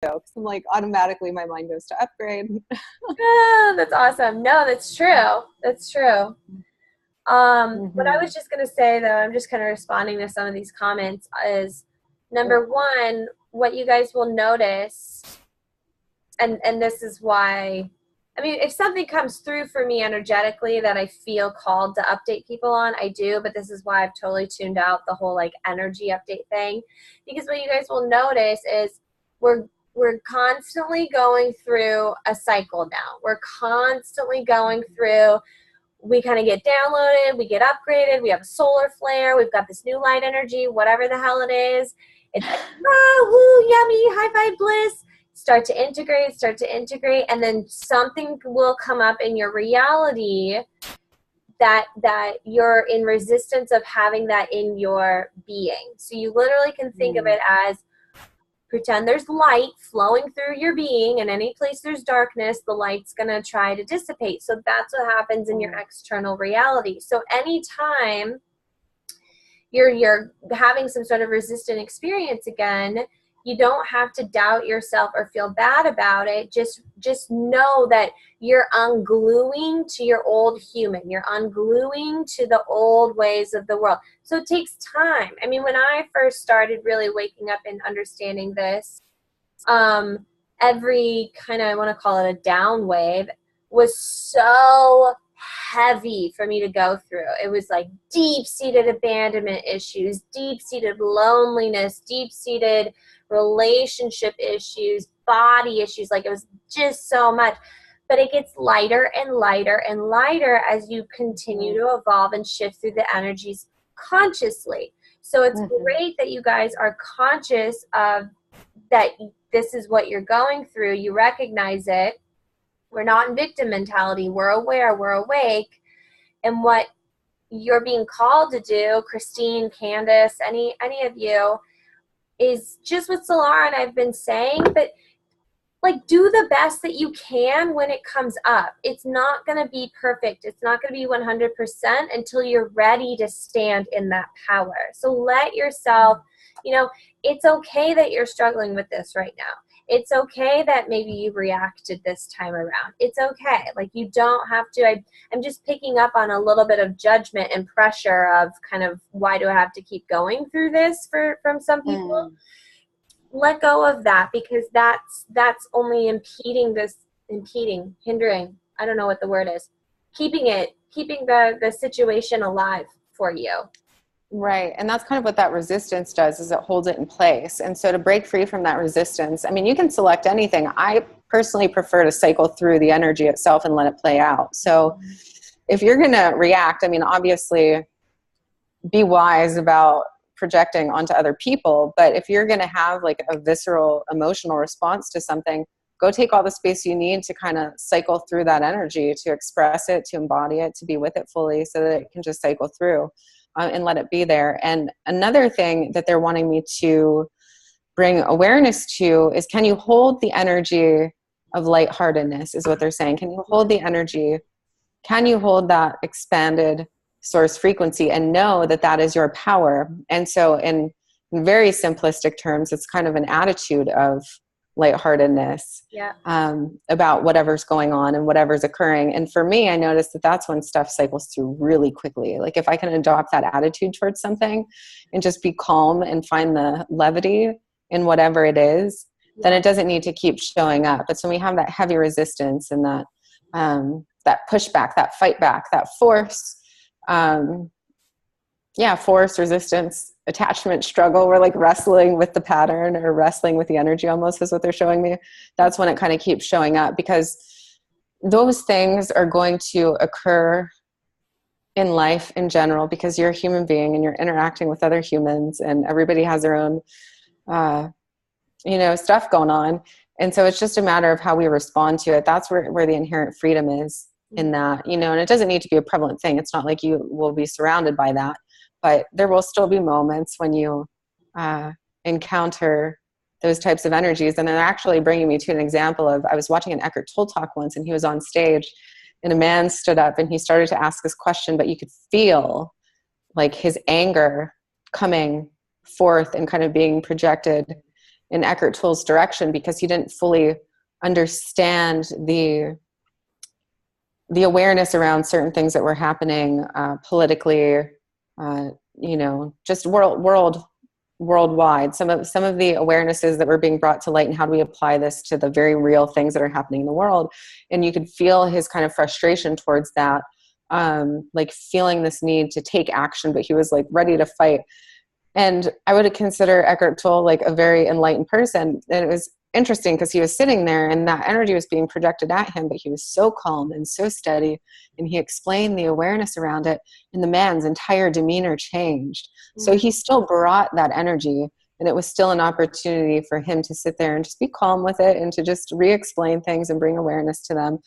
because I'm like, automatically my mind goes to upgrade. Oh, that's awesome. No, that's true. That's true. What I Mm-hmm. was just going to say, though, I'm just kind of responding to some of these comments, is number one, what you guys will notice, and this is why, I mean, if something comes through for me energetically that I feel called to update people on, I do, but this is why I've totally tuned out the whole like energy update thing, because what you guys will notice is we're constantly going through a cycle now. We're constantly going through, we kind of get downloaded, we get upgraded, we have a solar flare, we've got this new light energy, whatever the hell it is. It's like, ah, woo, yummy, high five bliss. Start to integrate, and then something will come up in your reality that you're in resistance of having that in your being. So you literally can think of it as, pretend there's light flowing through your being, and any place there's darkness, the light's going to try to dissipate. So that's what happens in your external reality. So anytime you're having some sort of resistant experience again, you don't have to doubt yourself or feel bad about it. Just know that you're ungluing to your old human. You're ungluing to the old ways of the world. So it takes time. I mean, when I first started really waking up and understanding this, every kind of, I want to call it a down wave, was so heavy for me to go through. It was like deep-seated abandonment issues, deep-seated loneliness, deep-seated relationship issues, body issues. Like, it was just so much. But it gets lighter and lighter and lighter as you continue to evolve and shift through the energies consciously. So it's great that you guys are conscious of that. This is what you're going through. You recognize it. We're not in victim mentality. We're aware. We're awake. And what you're being called to do, Christine, Candace, any of you, is just what Solara and I've been saying, but like, do the best that you can when it comes up. It's not going to be perfect. It's not going to be 100% until you're ready to stand in that power. So let yourself, it's okay that you're struggling with this right now. It's okay that maybe you reacted this time around. It's okay. Like, you don't have to. I'm just picking up on a little bit of judgment and pressure of kind of, why do I have to keep going through this from some people? Let go of that, because that's only hindering. I don't know what the word is. Keeping the situation alive for you. Right. And that's kind of what that resistance does, is it holds it in place. And so to break free from that resistance, I mean, you can select anything. I personally prefer to cycle through the energy itself and let it play out. So if you're going to react, I mean, obviously be wise about projecting onto other people. But if you're going to have like a visceral emotional response to something, go take all the space you need to kind of cycle through that energy, to express it, to embody it, to be with it fully, so that it can just cycle through. And let it be there. And another thing that they're wanting me to bring awareness to is, can you hold the energy of lightheartedness, is what they're saying. Can you hold the energy? Can you hold that expanded source frequency and know that that is your power? And so in very simplistic terms, it's kind of an attitude of lightheartedness, about whatever's going on and whatever's occurring. And for me, I noticed that that's when stuff cycles through really quickly. Like, if I can adopt that attitude towards something and just be calm and find the levity in whatever it is, then it doesn't need to keep showing up. But when we have that heavy resistance and that pushback, that fight back, that force, force, resistance, attachment, struggle, we're like wrestling with the pattern or wrestling with the energy, almost, is what they're showing me. That's when it kind of keeps showing up, because those things are going to occur in life in general, because you're a human being and you're interacting with other humans, and everybody has their own stuff going on. And so it's just a matter of how we respond to it. That's where the inherent freedom is in that, and it doesn't need to be a prevalent thing. It's not like you will be surrounded by that. But there will still be moments when you encounter those types of energies. And they're actually bringing me to an example of, I was watching an Eckhart Tolle talk once, and he was on stage, and a man stood up and he started to ask this question, but you could feel like his anger coming forth and kind of being projected in Eckhart Tolle's direction, because he didn't fully understand the awareness around certain things that were happening politically, just worldwide. Some of the awarenesses that were being brought to light, and how do we apply this to the very real things that are happening in the world. And you could feel his kind of frustration towards that, like feeling this need to take action, but he was like ready to fight. And I would consider Eckhart Tolle like a very enlightened person. And it was interesting because he was sitting there and that energy was being projected at him, but he was so calm and so steady. And he explained the awareness around it, and the man's entire demeanor changed. Mm-hmm. So he still brought that energy, and it was still an opportunity for him to sit there and just be calm with it, and to just re-explain things and bring awareness to them.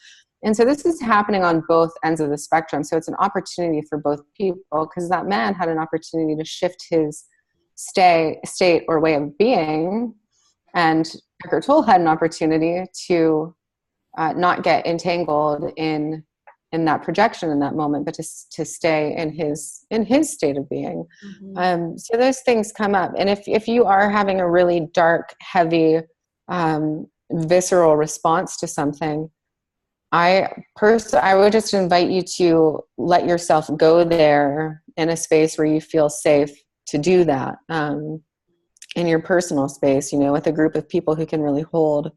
And so this is happening on both ends of the spectrum. So it's an opportunity for both people, because that man had an opportunity to shift his state or way of being, and Eckhart Tolle had an opportunity to not get entangled in that projection in that moment, but to stay in his state of being. Mm-hmm. So those things come up, and if you are having a really dark, heavy, visceral response to something, I would just invite you to let yourself go there in a space where you feel safe to do that, in your personal space, with a group of people who can really hold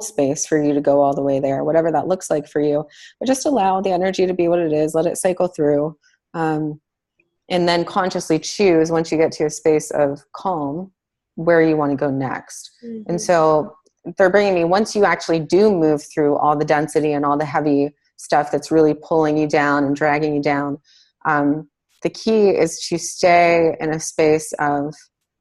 space for you to go all the way there, whatever that looks like for you. But just allow the energy to be what it is, let it cycle through, and then consciously choose, once you get to a space of calm, where you want to go next. Mm-hmm. And so they're bringing me, once you actually do move through all the density and all the heavy stuff that's really pulling you down and dragging you down, the key is to stay in a space of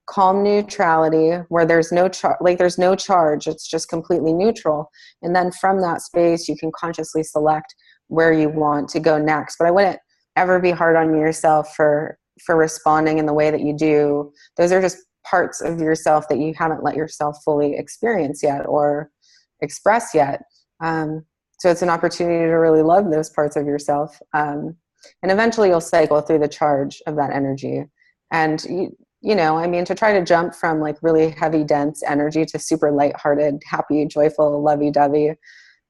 calm neutrality, where there's no charge. It's just completely neutral. And then from that space, you can consciously select where you want to go next. But I wouldn't ever be hard on yourself for responding in the way that you do. Those are just parts of yourself that you haven't let yourself fully experience yet or express yet. So it's an opportunity to really love those parts of yourself. And eventually you'll cycle through the charge of that energy. And to try to jump from like really heavy, dense energy to super lighthearted, happy, joyful, lovey-dovey,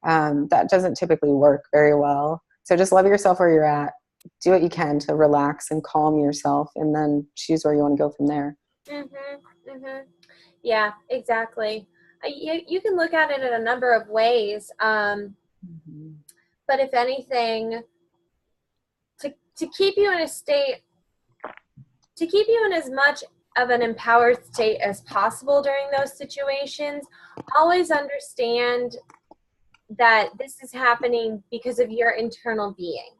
that doesn't typically work very well. So just love yourself where you're at. Do what you can to relax and calm yourself, and then choose where you want to go from there. Mm-hmm. Mm-hmm. Yeah, exactly. You can look at it in a number of ways. Mm-hmm. But if anything, to keep you in a state, to keep you in as much of an empowered state as possible during those situations, always understand that this is happening because of your internal being.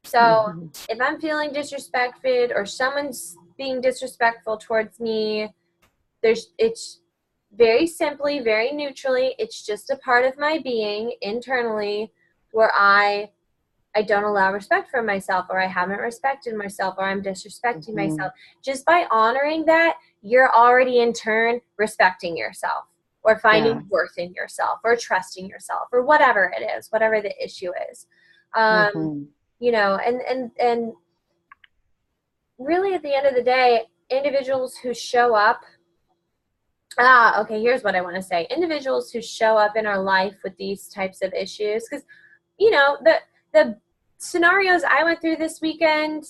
So if I'm feeling disrespected, or someone's being disrespectful towards me, it's very simply, very neutrally, it's just a part of my being internally, where I don't allow respect for myself, or I haven't respected myself, or I'm disrespecting myself. Just by honoring that, you're already in turn respecting yourself, or finding worth in yourself, or trusting yourself, or whatever it is, whatever the issue is. And really at the end of the day, individuals who show up, here's what I want to say. Individuals who show up in our life with these types of issues, because, the scenarios I went through this weekend,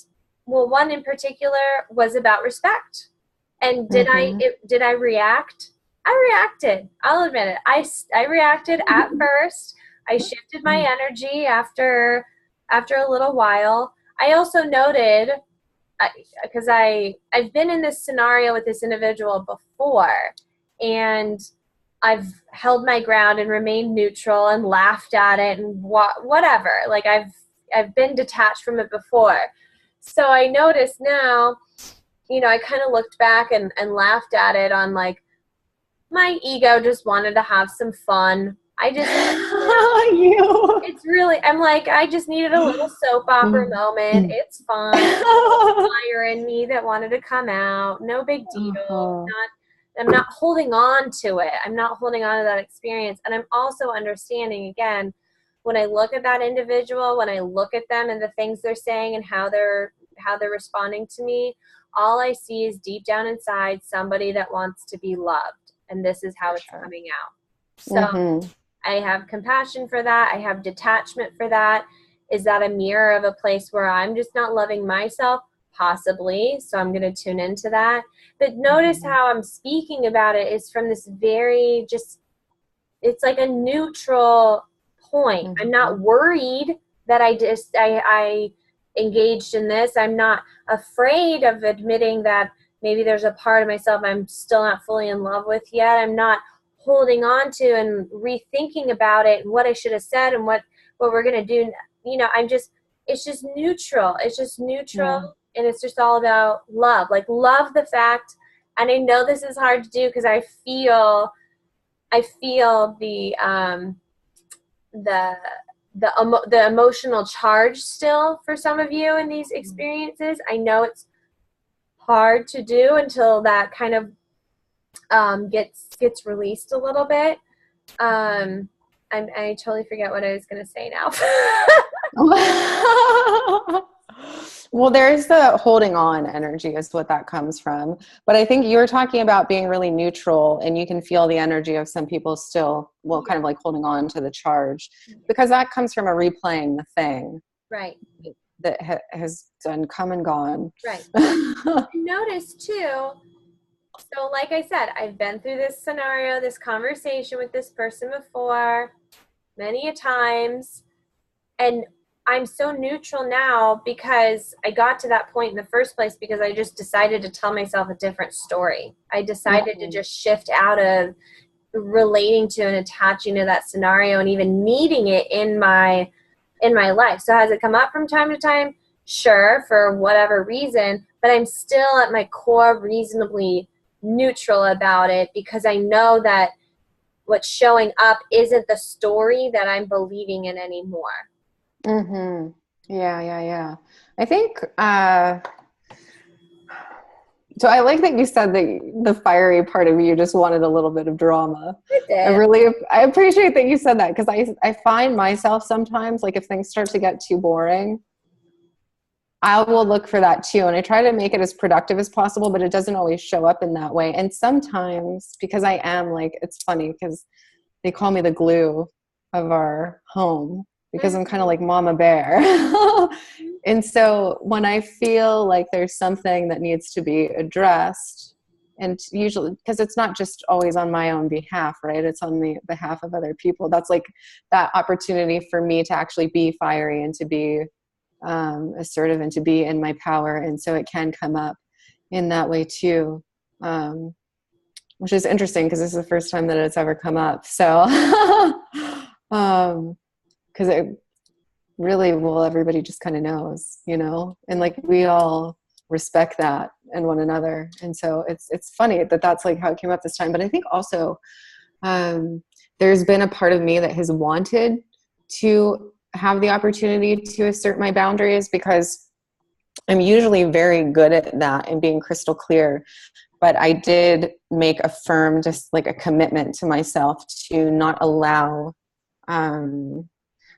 well, one in particular was about respect. And did I react? I reacted. I'll admit it. I reacted at first. I shifted my energy after a little while. I also noted, because I've been in this scenario with this individual before, and I've held my ground and remained neutral and laughed at it and whatever. Like I've been detached from it before. So I noticed now, I kind of looked back and laughed at it on like, my ego just wanted to have some fun. I just, it's really, I'm like, I just needed a little soap opera moment. It's fun. Fire in me that wanted to come out. No big deal. I'm not holding on to it. I'm not holding on to that experience. And I'm also understanding, again, when I look at that individual, when I look at them and the things they're saying and how they're responding to me, all I see is deep down inside somebody that wants to be loved and this is how it's Sure. coming out. So I have compassion for that. I have detachment for that. Is that a mirror of a place where I'm just not loving myself? Possibly. So I'm going to tune into that. But notice how I'm speaking about it is from this very it's like a neutral point. I'm not worried that I engaged in this. I'm not afraid of admitting that maybe there's a part of myself I'm still not fully in love with yet. I'm not holding on to and rethinking about it and what I should have said and what we're going to do. You know, it's just neutral. It's just neutral. And it's just all about love. Like, love the fact, and I know this is hard to do because I feel the emotional charge still for some of you in these experiences. I know it's hard to do until that kind of gets released a little bit. I totally forget what I was going to say now. Well, there's the holding on energy is what that comes from. But I think you're talking about being really neutral, and you can feel the energy of some people still, kind of like holding on to the charge, because that comes from a replaying the thing. Right. That has done come and gone. Right. Notice too, so like I said, I've been through this scenario, this conversation with this person before, many a times, and I'm so neutral now because I got to that point in the first place because I just decided to tell myself a different story. I decided to just shift out of relating to and attaching to that scenario and even needing it in my life. So has it come up from time to time? Sure, for whatever reason, but I'm still at my core reasonably neutral about it because I know that what's showing up isn't the story that I'm believing in anymore. Yeah. I think, so I like that you said that the fiery part of you just wanted a little bit of drama. I appreciate that you said that, because I find myself sometimes, like, if things start to get too boring, I will look for that too. And I try to make it as productive as possible, but it doesn't always show up in that way. And sometimes, because I am like, it's funny because they call me the glue of our home, because I'm kind of like mama bear. And so when I feel like there's something that needs to be addressed, and usually, because it's not just always on my own behalf, right? It's on the behalf of other people. That's like that opportunity for me to actually be fiery and to be assertive and to be in my power. And so it can come up in that way too, which is interesting because this is the first time that it's ever come up. So, because it really, everybody just kind of knows, you know, and like we all respect that in one another. And so it's funny that that's like how it came up this time. But I think also there's been a part of me that has wanted to have the opportunity to assert my boundaries, because I'm usually very good at that and being crystal clear. But I did make a firm, just like a commitment to myself to not allow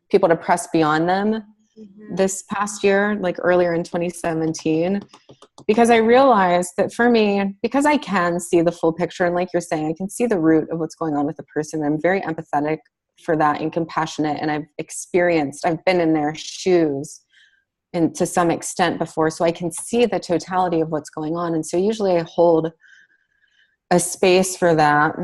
people to press beyond them this past year, like earlier in 2017, because I realized that for me, because I can see the full picture, and like you're saying, I can see the root of what's going on with the person. I'm very empathetic for that and compassionate, and I've been in their shoes and to some extent before, so I can see the totality of what's going on. And so usually I hold a space for that.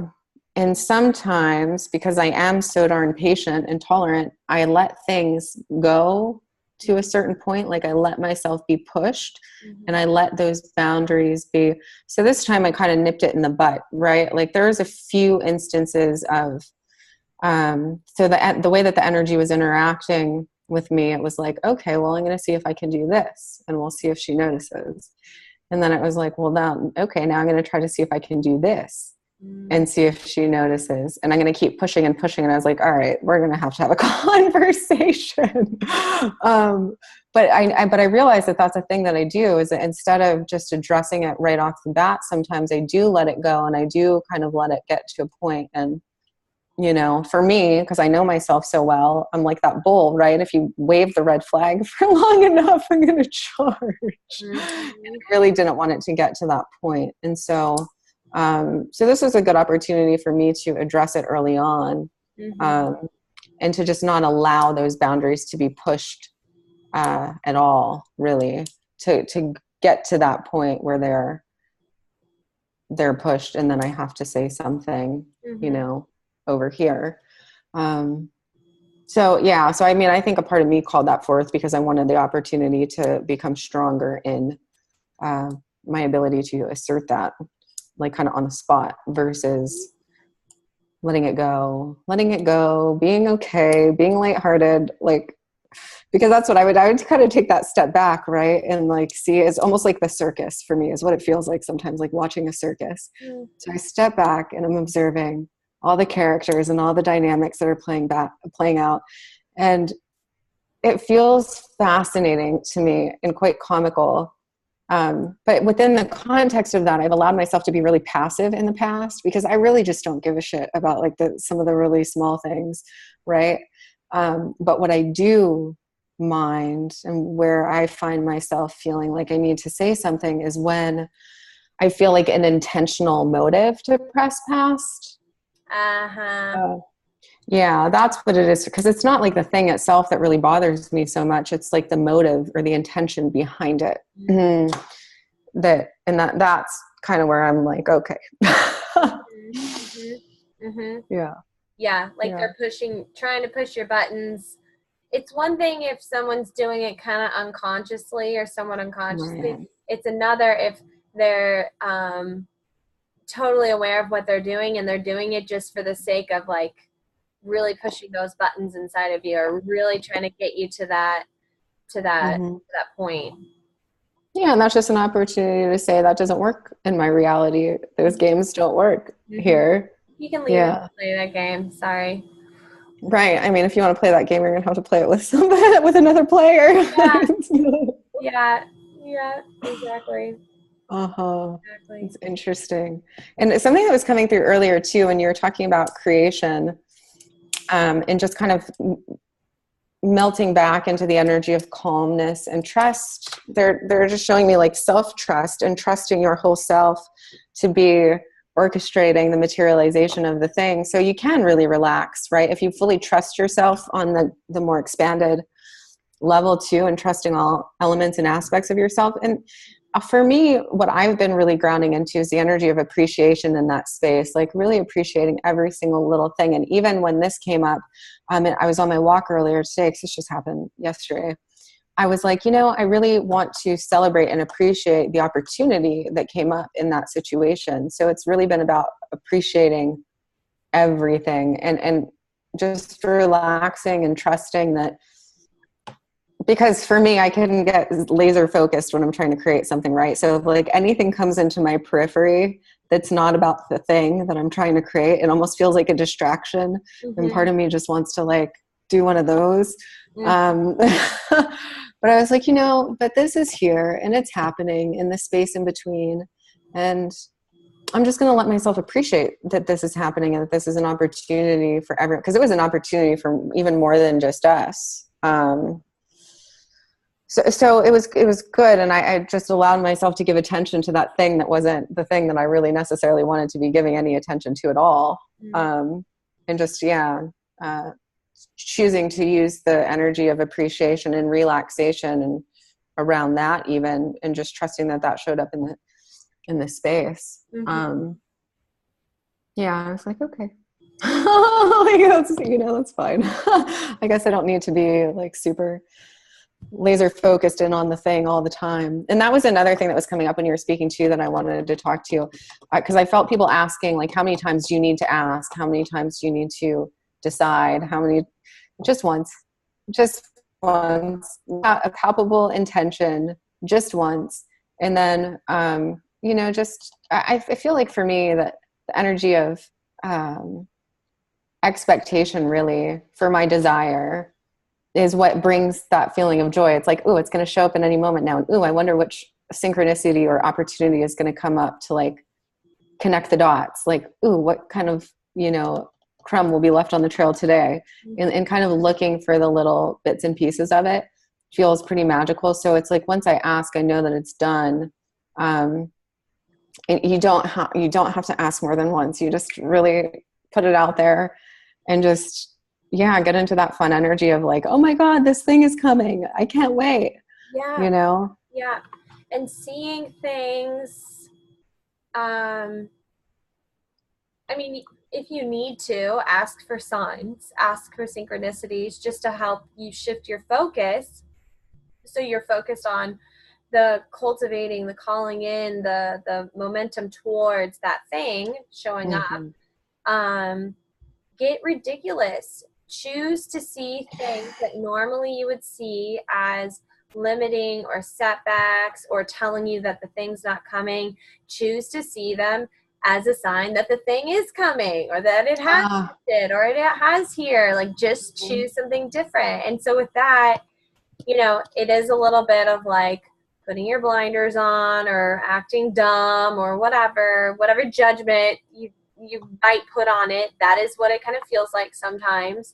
And sometimes, because I am so darn patient and tolerant, I let things go to a certain point. Like I let myself be pushed and I let those boundaries be. So this time I kind of nipped it in the butt, right? Like there was a few instances of, so the way that the energy was interacting with me, it was like, okay, well, I'm going to see if I can do this and we'll see if she notices. And then it was like, well, now I'm going to try to see if I can do this and see if she notices. And I'm going to keep pushing and pushing. And I was like, all right, we're going to have a conversation. But I realized that that's a thing that I do, is that instead of just addressing it right off the bat, sometimes I do let it go and I do kind of let it get to a point. And, you know, for me, because I know myself so well, I'm like that bull, right? If you wave the red flag for long enough, I'm going to charge. And I really didn't want it to get to that point. And so So this was a good opportunity for me to address it early on, and to just not allow those boundaries to be pushed at all, really, to get to that point where they're pushed, and then I have to say something, you know, over here. So I mean, I think a part of me called that forth because I wanted the opportunity to become stronger in my ability to assert that, like kind of on the spot, versus letting it go, being okay, being lighthearted, like, because that's what I would kind of take that step back, right? And like, see, it's almost like the circus for me is what it feels like sometimes, like watching a circus. So I step back and I'm observing all the characters and all the dynamics that are playing out. And it feels fascinating to me and quite comical. But within the context of that, I've allowed myself to be really passive in the past because I really just don't give a shit about like some of the really small things. Right. But what I do mind and where I find myself feeling like I need to say something is when I feel like an intentional motive to press past. Yeah, that's what it is. Because it's not like the thing itself that really bothers me so much. It's like the motive or the intention behind it. That's kind of where I'm like, okay. Yeah, like they're trying to push your buttons. It's one thing if someone's doing it kind of unconsciously or someone unconsciously. Right. It's another if they're totally aware of what they're doing and they're doing it just for the sake of like really pushing those buttons inside of you or really trying to get you to that point. Yeah, and that's just an opportunity to say that doesn't work in my reality. Those games don't work here. You can leave and play that game. Sorry. Right. I mean, if you want to play that game, you're going to have to play it with somebody, with another player. Yeah, exactly. Exactly. It's interesting. And it's something that was coming through earlier too, when you were talking about creation, and just kind of melting back into the energy of calmness and trust. They're just showing me like self-trust and trusting your whole self to be orchestrating the materialization of the thing. So you can really relax, right? If you fully trust yourself on the more expanded level too, and trusting all elements and aspects of yourself. And for me, what I've been really grounding into is the energy of appreciation in that space, like really appreciating every single little thing. And even when this came up, and I was on my walk earlier today, because this just happened yesterday, I was like, I really want to celebrate and appreciate the opportunity that came up in that situation. So it's really been about appreciating everything and just relaxing and trusting that. Because for me, I can get laser focused when I'm trying to create something, right? So if like anything comes into my periphery that's not about the thing that I'm trying to create, it almost feels like a distraction. And part of me just wants to like do one of those. But I was like, but this is here and it's happening in the space in between. And I'm just going to let myself appreciate that this is happening and that this is an opportunity for everyone. Because it was an opportunity for even more than just us. So it was good, and I just allowed myself to give attention to that thing that wasn't the thing that I really necessarily wanted to be giving any attention to at all, and just choosing to use the energy of appreciation and relaxation and around that even, and just trusting that showed up in the space. I was like, okay. That's fine. I guess I don't need to be like super laser focused in on the thing all the time. And that was another thing that was coming up when you were speaking to that I wanted to talk to you, because I felt people asking like, how many times do you need to ask? How many times do you need to decide? Just once, not a palpable intention, just once. And then, I feel like for me that the energy of expectation really for my desire is what brings that feeling of joy. It's like, ooh, it's going to show up in any moment now. And ooh, I wonder which synchronicity or opportunity is going to come up to like connect the dots. Like, ooh, what kind of, crumb will be left on the trail today? And kind of looking for the little bits and pieces of it feels pretty magical. So it's like, once I ask, I know that it's done. and you don't have to ask more than once. You just really put it out there and just, yeah, get into that fun energy of like, oh my God, this thing is coming. I can't wait. Yeah. You know? Yeah. And seeing things, I mean, if you need to, ask for signs, ask for synchronicities just to help you shift your focus. So you're focused on the cultivating, the calling in, the momentum towards that thing showing Mm-hmm. up. Get ridiculous. Choose to see things that normally you would see as limiting or setbacks or telling you that the thing's not coming. Choose to see them as a sign that the thing is coming, or that it has shifted, or it has here. Like, just choose something different. And so with that, you know, it is a little bit of like putting your blinders on or acting dumb or whatever judgment you might put on it. That is what it kind of feels like sometimes.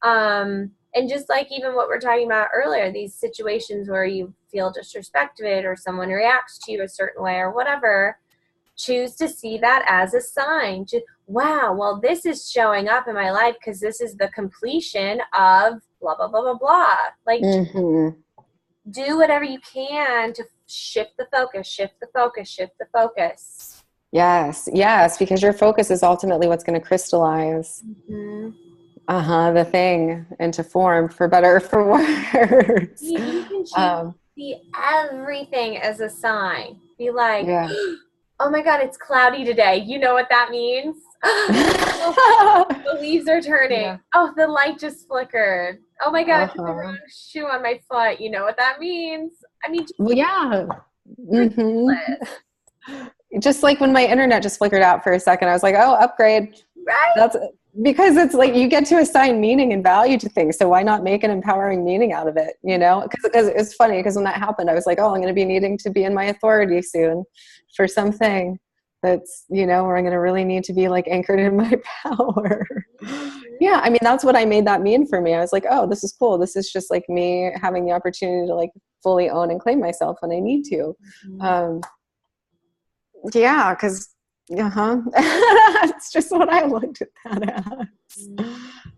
And just like even what we're talking about earlier, these situations where you feel disrespected or someone reacts to you a certain way or whatever, choose to see that as a sign. Just, wow, well, this is showing up in my life because this is the completion of blah, blah, blah, blah, blah. Like, do whatever you can to shift the focus, shift the focus, shift the focus. Yes, because your focus is ultimately what's going to crystallize the thing into form, for better or for worse. You can choose to see everything as a sign. Be like, oh my God, it's cloudy today. You know what that means? The leaves are turning. Yeah. Oh, the light just flickered. Oh my God, I put the wrong shoe on my foot. You know what that means? I mean, just like when my internet just flickered out for a second, I was like, oh, upgrade. Right. That's because it's like you get to assign meaning and value to things. So why not make an empowering meaning out of it? You know, because it's funny, because when that happened, I was like, oh, I'm going to be needing to be in my authority soon for something that's, you know, where I'm going to really need to be like anchored in my power. Yeah. I mean, that's what I made that mean for me. I was like, oh, this is cool. This is just like me having the opportunity to like fully own and claim myself when I need to. Yeah, because it's just what I looked at that as.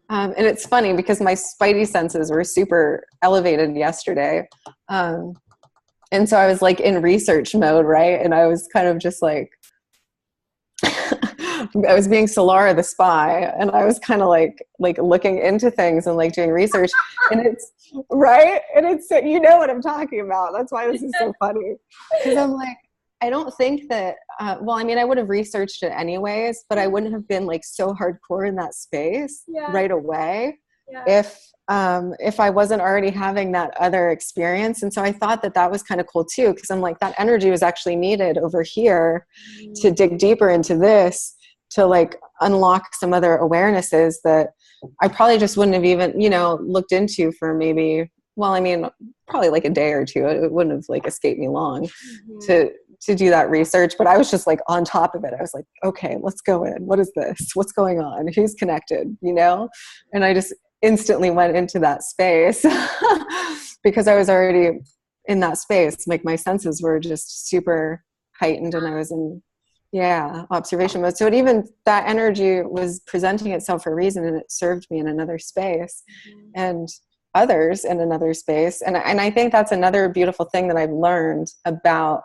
And it's funny because my spidey senses were super elevated yesterday. And so I was like in research mode, right? And I was kind of just like, I was being Solara the spy, and I was kind of like looking into things and like doing research. And it's right. And it's, you know what I'm talking about. That's why this is so funny. Because I'm like, I don't think that, well, I mean, I would have researched it anyways, but I wouldn't have been like so hardcore in that space right away if I wasn't already having that other experience. And so I thought that that was kind of cool too, because I'm like, that energy was actually needed over here to dig deeper into this, to like unlock some other awarenesses that I probably just wouldn't have even, you know, looked into for maybe, well, I mean, probably like a day or two. It wouldn't have like escaped me long to do that research, but I was just like on top of it. I was like, okay, let's go in. What is this? What's going on? Who's connected? You know? And I just instantly went into that space because I was already in that space. Like my senses were just super heightened and I was in, observation mode. So it even, that energy was presenting itself for a reason, and it served me in another space and others in another space. And I think that's another beautiful thing that I've learned about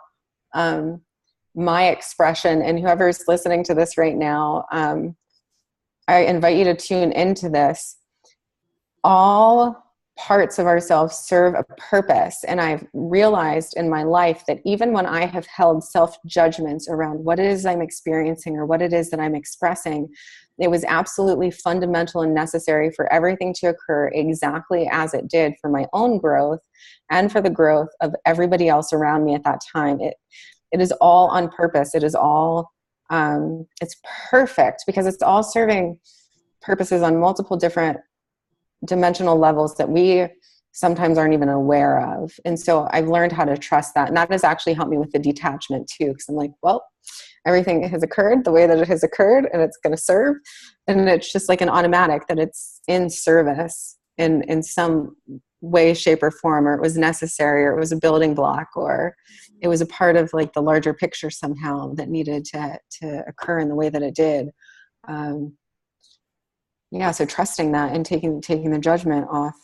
my expression. And whoever's listening to this right now, I invite you to tune into this. All parts of ourselves serve a purpose. And I've realized in my life that even when I have held self-judgments around what it is I'm experiencing or what it is that I'm expressing, it was absolutely fundamental and necessary for everything to occur exactly as it did for my own growth and for the growth of everybody else around me at that time. It is all on purpose. It is all, it's perfect because it's all serving purposes on multiple different dimensional levels that we sometimes aren't even aware of. And so I've learned how to trust that. And that has actually helped me with the detachment too. Because I'm like, well, everything has occurred the way that it has occurred and it's going to serve. And it's just like an automatic that it's in service in some way, shape, or form, or it was necessary, or it was a building block, or, it was a part of like the larger picture somehow that needed to occur in the way that it did. Yeah, so trusting that and taking the judgment off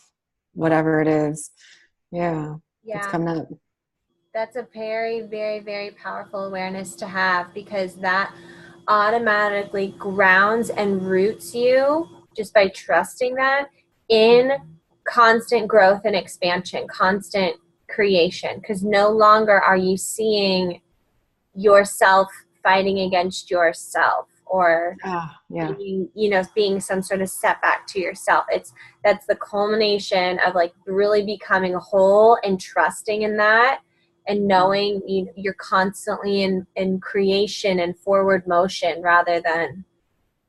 whatever it is. Yeah, it's coming up. That's a very, very, very powerful awareness to have, because that automatically grounds and roots you just by trusting that in constant growth and expansion, constant creation, because no longer are you seeing yourself fighting against yourself, or being some sort of setback to yourself. That's the culmination of like really becoming whole and trusting in that, and knowing you're constantly in creation and forward motion rather than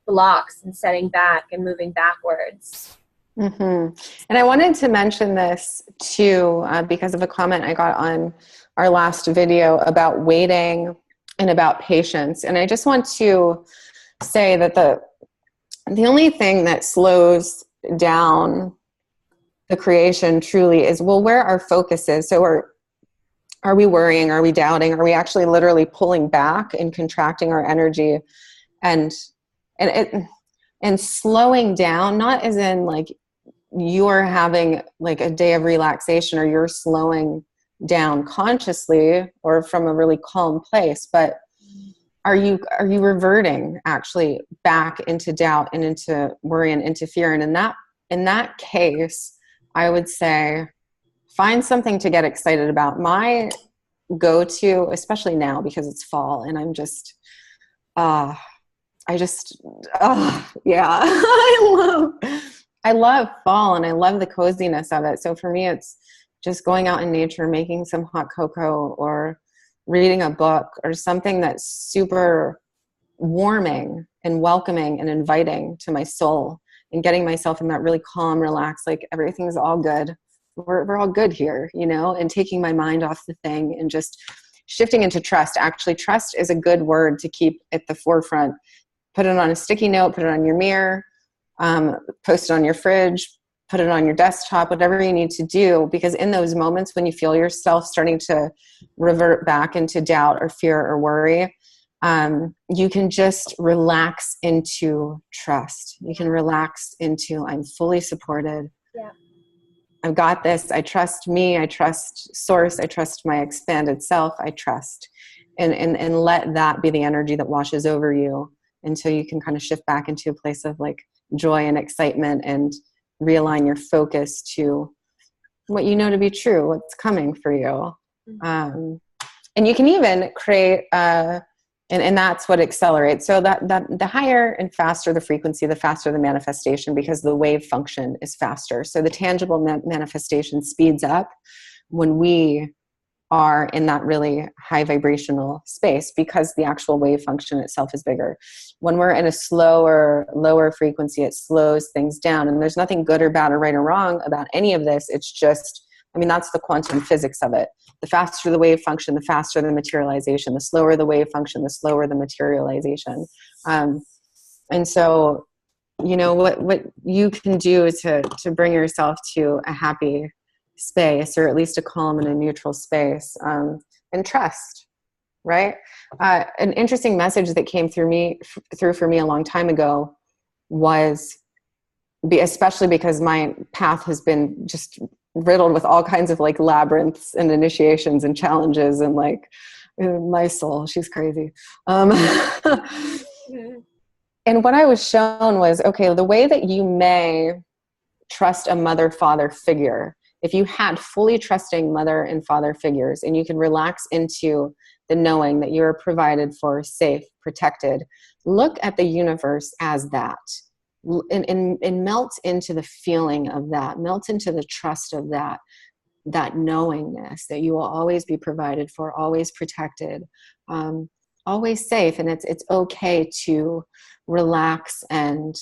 blocks and setting back and moving backwards. Mm-hmm. And I wanted to mention this too, because of a comment I got on our last video about waiting and about patience. And I just want to say that the only thing that slows down the creation truly is, well, where our focus is. So are we worrying? Are we doubting? Are we actually literally pulling back and contracting our energy and slowing down, not as in like you're having like a day of relaxation or you're slowing down consciously or from a really calm place, but are you reverting actually back into doubt and into worry and into fear? And in that case, I would say find something to get excited about. My go-to, especially now because it's fall and I'm just yeah. I love fall and I love the coziness of it. So for me, it's just going out in nature, making some hot cocoa or reading a book or something that's super warming and welcoming and inviting to my soul, and getting myself in that really calm, relaxed, like everything's all good. We're all good here, and taking my mind off the thing and just shifting into trust. Actually, trust is a good word to keep at the forefront. Put it on a sticky note, put it on your mirror, post it on your fridge, put it on your desktop, whatever you need to do, because in those moments when you feel yourself starting to revert back into doubt or fear or worry, you can just relax into trust. You can relax into, I'm fully supported. Yeah. I've got this. I trust me. I trust source. I trust my expanded self. I trust. And let that be the energy that washes over you until you can kind of shift back into a place of like joy and excitement and realign your focus to what you know to be true, what's coming for you. And you can even create, and that's what accelerates. So that the higher and faster the frequency, the faster the manifestation, because the wave function is faster. So the tangible manifestation speeds up when we are in that really high vibrational space, because the actual wave function itself is bigger. When we're in a slower, lower frequency, it slows things down. And there's nothing good or bad or right or wrong about any of this. It's just, that's the quantum physics of it. The faster the wave function, the faster the materialization. The slower the wave function, the slower the materialization. And so, what you can do to bring yourself to a happy space, or at least a calm and a neutral space, and trust, right? An interesting message that came through for me a long time ago was, especially because my path has been just riddled with all kinds of like labyrinths and initiations and challenges, and like my soul, she's crazy. And what I was shown was, okay, the way that you may trust a mother-father figure, if you had fully trusting mother and father figures, and you could relax into the knowing that you're provided for, safe, protected, look at the universe as that, and melt into the feeling of that, melt into the trust of that knowingness that you will always be provided for, always protected, always safe. And it's okay to relax and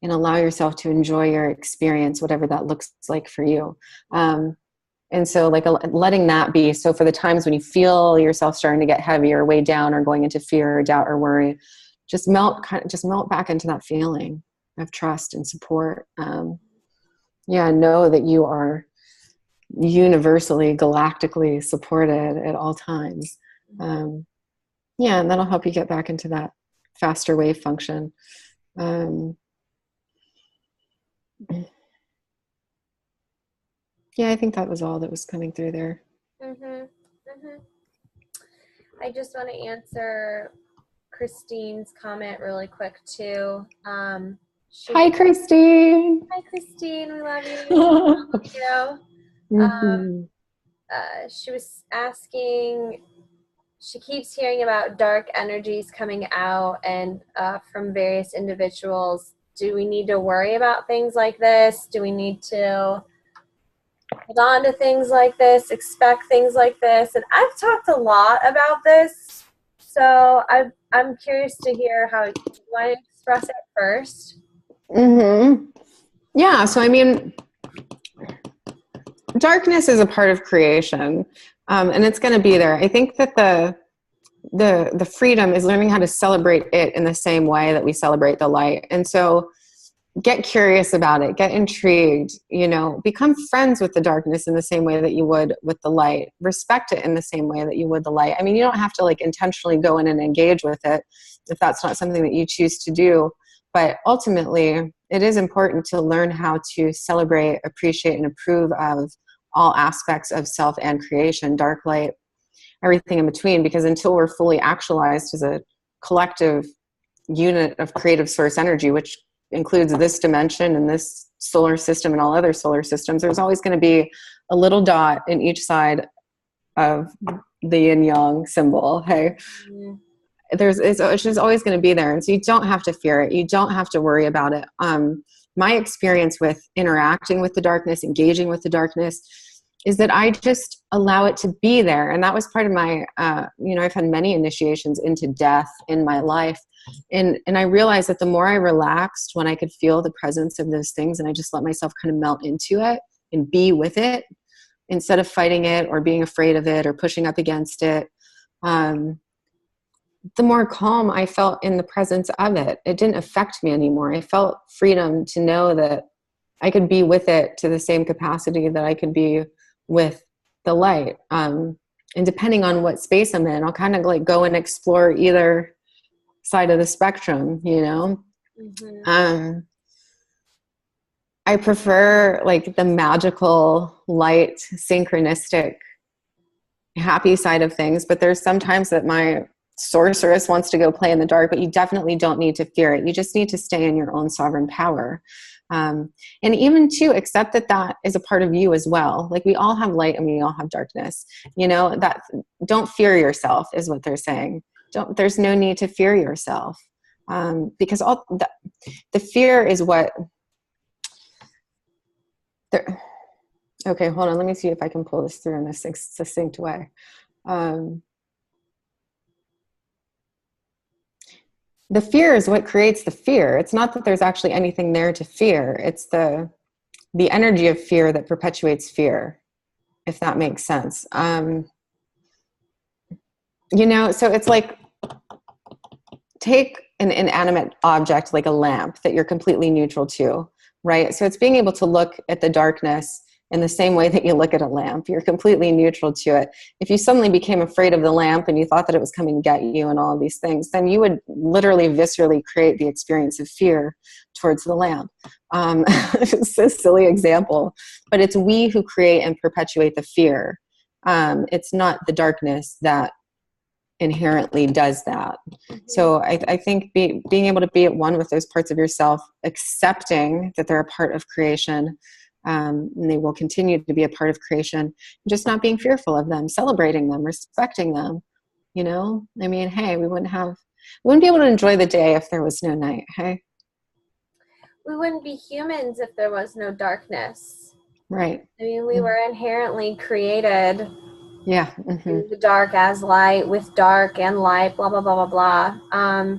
allow yourself to enjoy your experience, whatever that looks like for you. And so like letting that be. So for the times when you feel yourself starting to get heavy or weighed down or going into fear or doubt or worry, just melt back into that feeling of trust and support. Know that you are universally, galactically supported at all times. Yeah, and that'll help you get back into that faster wave function. Yeah, I think that was all that was coming through there. I just want to answer Christine's comment really quick too. Hi, Christine. Hi, Christine. We love you. Thank you. She was asking, she keeps hearing about dark energies coming out and from various individuals. Do we need to worry about things like this? Do we need to hold on to things like this, expect things like this? And I've talked a lot about this, so I'm curious to hear how you want to express it first. Yeah, so I mean, darkness is a part of creation, and it's going to be there. I think that the freedom is learning how to celebrate it in the same way that we celebrate the light. And so get curious about it, get intrigued, become friends with the darkness in the same way that you would with the light, respect it in the same way that you would the light. I mean, you don't have to intentionally go in and engage with it if that's not something that you choose to do. But ultimately, it is important to learn how to celebrate, appreciate, and approve of all aspects of self and creation, dark, light, everything in between, because until we're fully actualized as a collective unit of creative source energy, which includes this dimension and this solar system and all other solar systems, there's always going to be a little dot in each side of the yin yang symbol. Hey, it's just always going to be there. And so you don't have to fear it. You don't have to worry about it. My experience with interacting with the darkness, engaging with the darkness, is that I just allow it to be there. And that was part of my, I've had many initiations into death in my life. And I realized that the more I relaxed when I could feel the presence of those things, and I just let myself kind of melt into it and be with it instead of fighting it or being afraid of it or pushing up against it, the more calm I felt in the presence of it. It didn't affect me anymore. I felt freedom to know that I could be with it to the same capacity that I could be with the light. And depending on what space I'm in, I'll kind of go and explore either side of the spectrum, I prefer the magical, light, synchronistic, happy side of things, but there's sometimes that my sorceress wants to go play in the dark, but you definitely don't need to fear it. You just need to stay in your own sovereign power. And even to accept that is a part of you as well. We all have light and we all have darkness, that don't fear yourself is what they're saying. There's no need to fear yourself. Because all the fear is what okay, hold on. Let me see if I can pull this through in a succinct way. The fear is what creates the fear. It's not that there's actually anything there to fear. It's the energy of fear that perpetuates fear, if that makes sense. So it's take an inanimate object like a lamp that you're completely neutral to, right? So it's being able to look at the darkness in the same way that you look at a lamp. You're completely neutral to it. If you suddenly became afraid of the lamp and you thought that it was coming to get you and all of these things, then you would literally viscerally create the experience of fear towards the lamp. It's a silly example, but it's we who create and perpetuate the fear. It's not the darkness that inherently does that. So I think being able to be at one with those parts of yourself, accepting that they're a part of creation, and they will continue to be a part of creation, just not being fearful of them, celebrating them, respecting them. I mean, hey, we wouldn't be able to enjoy the day if there was no night. Hey, we wouldn't be humans if there was no darkness. Right. I mean, we were inherently created. Yeah. In the dark as light, with dark and light, blah blah blah blah blah.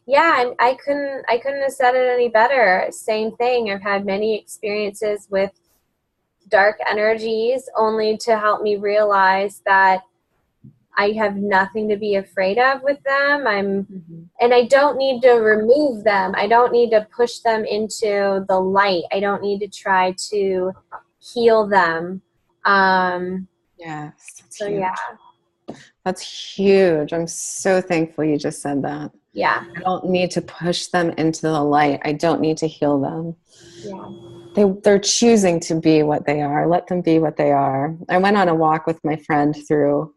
Yeah, and I couldn't have said it any better. Same thing. I've had many experiences with dark energies, only to help me realize that I have nothing to be afraid of with them. And I don't need to remove them. I don't need to push them into the light. I don't need to try to heal them. Yes, that's So huge. yeah. That's huge. I'm so thankful you just said that. Yeah. I don't need to push them into the light. I don't need to heal them. Yeah. They're choosing to be what they are. Let them be what they are. I went on a walk with my friend through,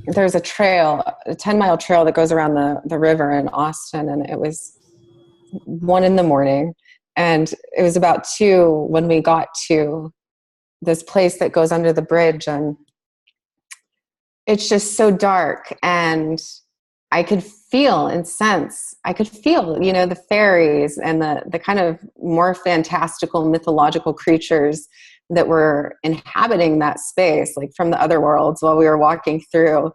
there's a trail, a 10-mile trail that goes around the river in Austin. And it was 1 a.m. And it was about 2 when we got to this place that goes under the bridge. And it's just so dark. And I could feel and sense, the fairies and the kind of more fantastical mythological creatures that were inhabiting that space, like from the other worlds while we were walking through.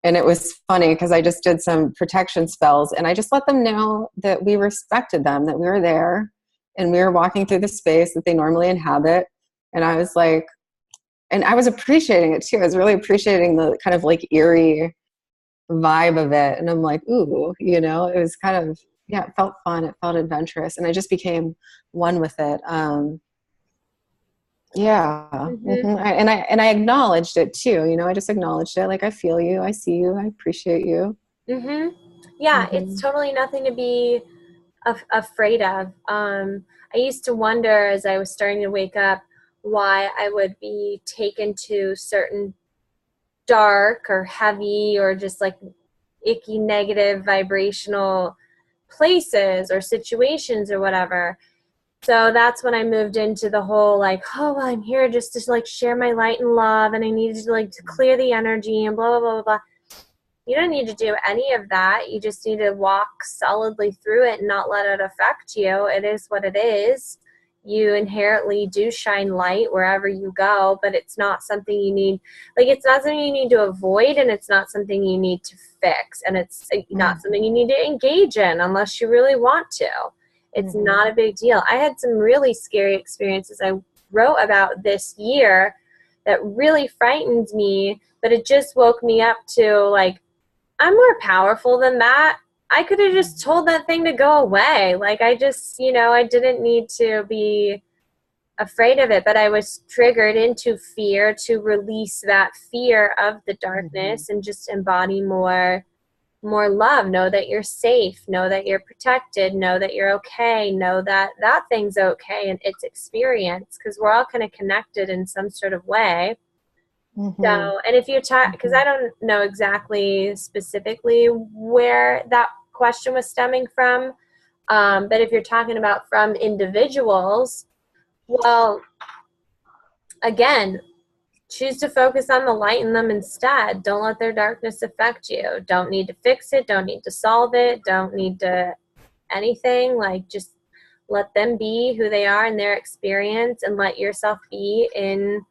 And it was funny because I just did some protection spells and I just let them know that we respected them, that we were there and we were walking through the space that they normally inhabit. And I was like, and I was appreciating it too. I was really appreciating the kind of like eerie vibe of it. And I'm like, ooh, it was kind of, yeah, it felt fun. It felt adventurous. And I just became one with it. Yeah. Mm-hmm. And I acknowledged it too. I just acknowledged it. Like, I feel you. I see you. I appreciate you. Yeah. It's totally nothing to be afraid of. I used to wonder as I was starting to wake up why I would be taken to certain dark or heavy or just like icky negative vibrational places or situations or whatever. So that's when I moved into the whole like, oh, well, I'm here just to like share my light and love and I needed to like to clear the energy and blah, blah, blah, blah, blah. You don't need to do any of that. You just need to walk solidly through it and not let it affect you. It is what it is. You inherently do shine light wherever you go, but it's not something you need, like it's not something you need to avoid and it's not something you need to fix and it's not something you need to engage in unless you really want to. It's not a big deal. I had some really scary experiences I wrote about this year that really frightened me, but it just woke me up to like, I'm more powerful than that. I could have just told that thing to go away. Like I just, I didn't need to be afraid of it, but I was triggered into fear to release that fear of the darkness and just embody more love. Know that you're safe, know that you're protected, know that you're okay, know that that thing's okay and it's experience because we're all kind of connected in some sort of way. So, and if you're because I don't know exactly specifically where that question was stemming from, but if you're talking about from individuals, well, again, choose to focus on the light in them instead. Don't let their darkness affect you. Don't need to fix it. Don't need to solve it. Don't need to anything. Like just let them be who they are in their experience and let yourself be in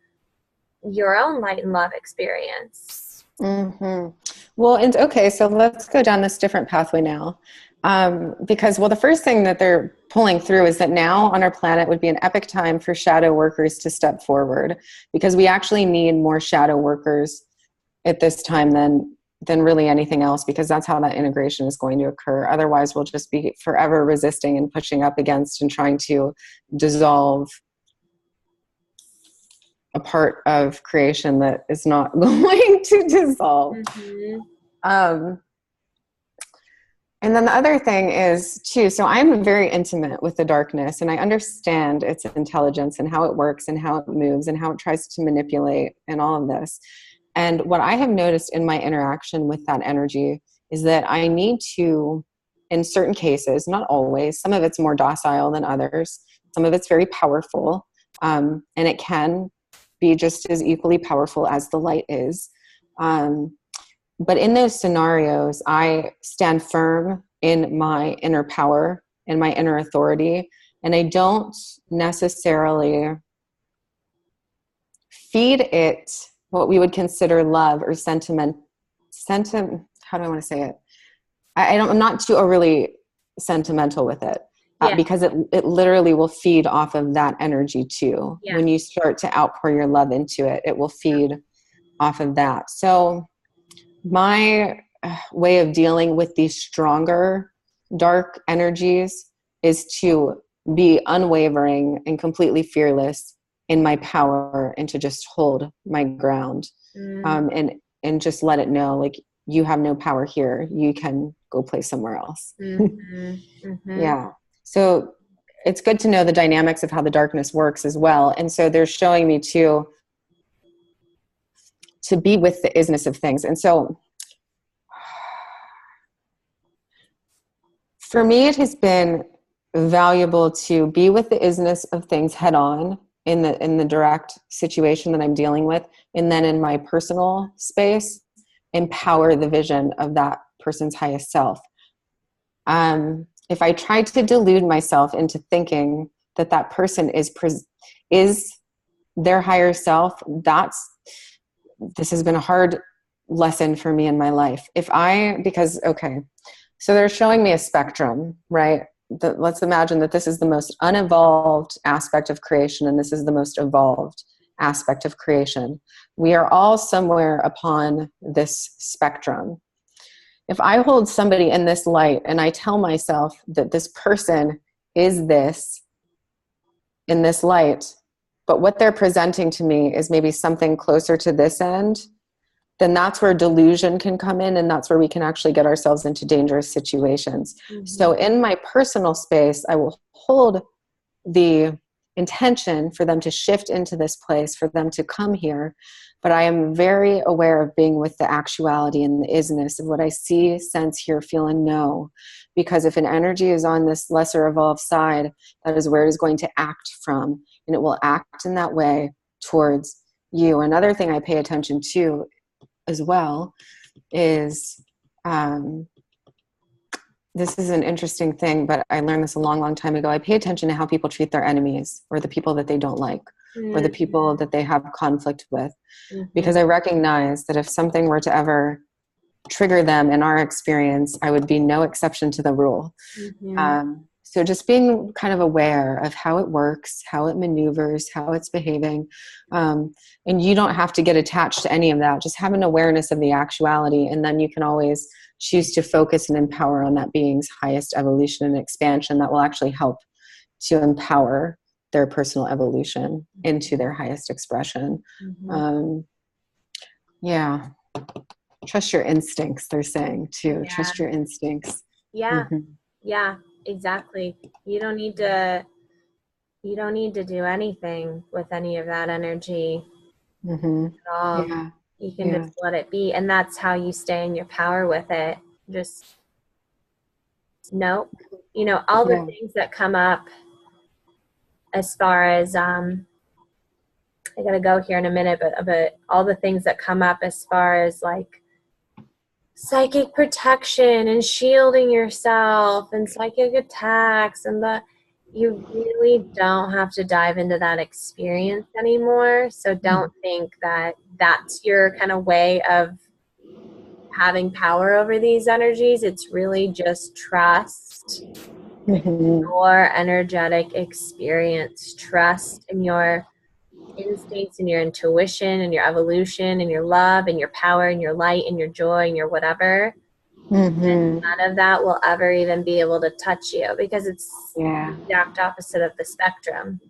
your own light and love experience. Well, and okay, so let's go down this different pathway now. Because, well, the first thing that they're pulling through is that now on our planet would be an epic time for shadow workers to step forward because we actually need more shadow workers at this time than really anything else, because that's how that integration is going to occur. Otherwise, we'll just be forever resisting and pushing up against and trying to dissolve a part of creation that is not going to dissolve. And then the other thing is too, so I'm very intimate with the darkness and I understand its intelligence and how it works and how it moves and how it tries to manipulate and all of this. And what I have noticed in my interaction with that energy is that I need to, in certain cases, not always, some of it's more docile than others, some of it's very powerful, and it can be just as equally powerful as the light is. But in those scenarios, I stand firm in my inner power and my inner authority, and I don't necessarily feed it what we would consider love or sentiment. How do I want to say it? I'm not too overly sentimental with it. Because it literally will feed off of that energy too. Yeah. When you start to outpour your love into it, it will feed off of that. So my way of dealing with these stronger dark energies is to be unwavering and completely fearless in my power and to just hold my ground, and just let it know, like, you have no power here. You can go play somewhere else. Yeah. So it's good to know the dynamics of how the darkness works as well. And so they're showing me to be with the isness of things. And so for me, it has been valuable to be with the isness of things head on in the direct situation that I'm dealing with. And then in my personal space, empower the vision of that person's highest self. If I try to delude myself into thinking that that person is their higher self, this has been a hard lesson for me in my life. So they're showing me a spectrum, right? Let's imagine that this is the most unevolved aspect of creation, and this is the most evolved aspect of creation. We are all somewhere upon this spectrum. If I hold somebody in this light and I tell myself that this person is this in this light, but what they're presenting to me is maybe something closer to this end, then that's where delusion can come in, and that's where we can actually get ourselves into dangerous situations. So in my personal space, I will hold the intention for them to shift into this place, for them to come here, but I am very aware of being with the actuality and the isness of what I see, sense, hear, feel, and know. Because if an energy is on this lesser evolved side, that is where it is going to act from, and it will act in that way towards you. Another thing I pay attention to as well is, this is an interesting thing, but I learned this a long, long time ago. I pay attention to how people treat their enemies, or the people that they don't like, or the people that they have conflict with. Because I recognize that if something were to ever trigger them in our experience, I would be no exception to the rule. So just being kind of aware of how it works, how it maneuvers, how it's behaving. And you don't have to get attached to any of that. Just have an awareness of the actuality, and then you can always choose to focus and empower on that being's highest evolution and expansion that will actually help to empower their personal evolution into their highest expression. Yeah. Trust your instincts, they're saying too. Yeah. Trust your instincts. Yeah. Yeah, exactly. You don't need to do anything with any of that energy at all. Yeah. You can just let it be, and that's how you stay in your power with it. Just know, all the things that come up as far as I gotta go here in a minute, but all the things that come up as far as like psychic protection and shielding yourself and psychic attacks, and you really don't have to dive into that experience anymore. So don't think that that's your kind of way of having power over these energies. It's really just trust in your energetic experience, trust in your instincts and your intuition and your evolution and your love and your power and your light and your joy and your whatever. And none of that will ever even be able to touch you, because it's the exact opposite of the spectrum.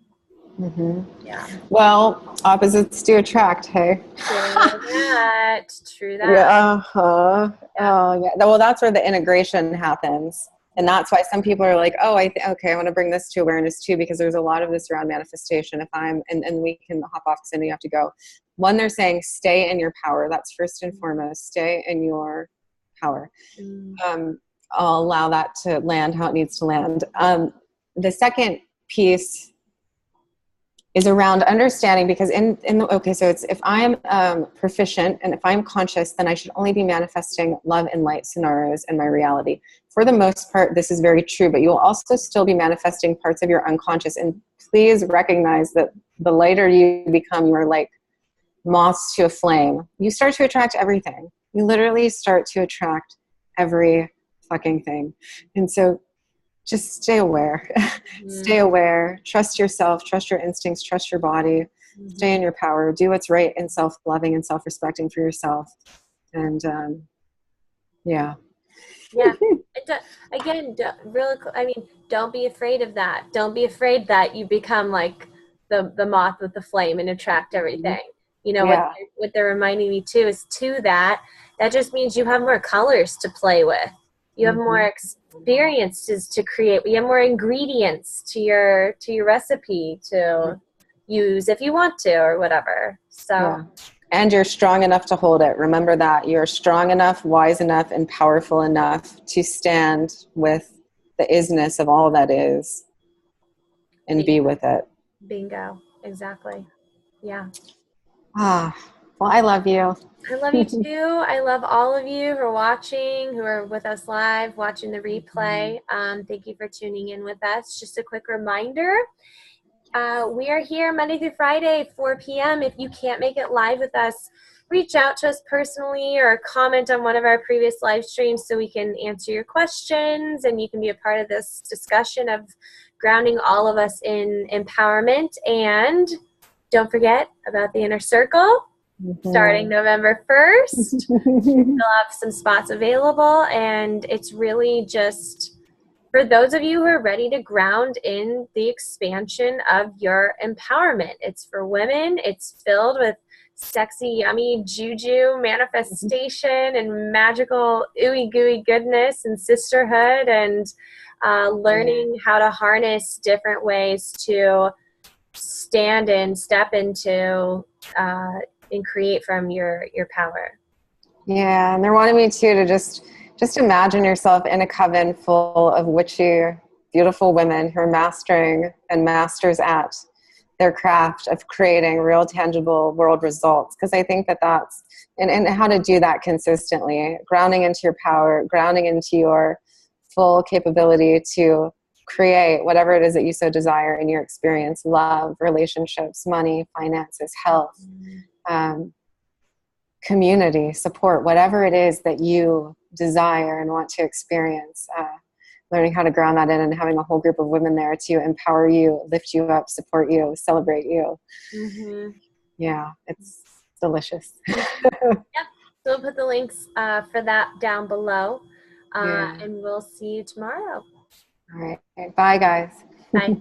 Yeah. Well, opposites do attract, hey? True that. Yeah. Oh, yeah. Well, that's where the integration happens. And that's why some people are like, oh, I want to bring this to awareness too, because there's a lot of this around manifestation. And we can hop off because I know you have to go. One, they're saying stay in your power. That's first and foremost. Stay in your power. I'll allow that to land how it needs to land. The second piece is around understanding, because so it's, if I'm proficient and if I'm conscious, then I should only be manifesting love and light scenarios in my reality. For the most part, this is very true, but you'll also still be manifesting parts of your unconscious. And please recognize that the lighter you become, you are like moths to a flame. You start to attract everything. You literally start to attract every fucking thing. And so just stay aware. Stay aware. Trust yourself. Trust your instincts. Trust your body. Stay in your power. Do what's right and self-loving and self-respecting for yourself. And yeah. Again, don't be afraid of that. Don't be afraid that you become like the moth with the flame and attract everything. You know, Yeah. what they're reminding me too is that just means you have more colors to play with. You have more experiences to create. You have more ingredients to your recipe to use if you want to or whatever. So. Yeah. And you're strong enough to hold it. Remember that. You're strong enough, wise enough, and powerful enough to stand with the isness of all that is and be with it. Bingo. Exactly. Yeah. Ah, well, I love you. I love you too. I love all of you who are watching, who are with us live, watching the replay. Thank you for tuning in with us. Just a quick reminder, we are here Monday through Friday, 4 p.m. If you can't make it live with us, reach out to us personally or comment on one of our previous live streams so we can answer your questions and you can be a part of this discussion of grounding all of us in empowerment. And don't forget about the Inner Circle. Starting November 1st. We'll have some spots available, and it's really just for those of you who are ready to ground in the expansion of your empowerment. It's for women. It's filled with sexy, yummy juju, manifestation, and magical ooey gooey goodness and sisterhood, and learning how to harness different ways to stand and step into and create from your power. Yeah, and they're wanting me too to just imagine yourself in a coven full of witchy, beautiful women who are mastering and masters at their craft of creating real tangible world results. Because I think that's, and how to do that consistently, grounding into your power, grounding into your full capability to create whatever it is that you so desire in your experience, love, relationships, money, finances, health, community, support, whatever it is that you desire and want to experience. Learning how to ground that in and having a whole group of women there to empower you, lift you up, support you, celebrate you. Yeah, it's delicious. Yep. So we'll put the links for that down below. And we'll see you tomorrow. All right. Bye, guys. Bye.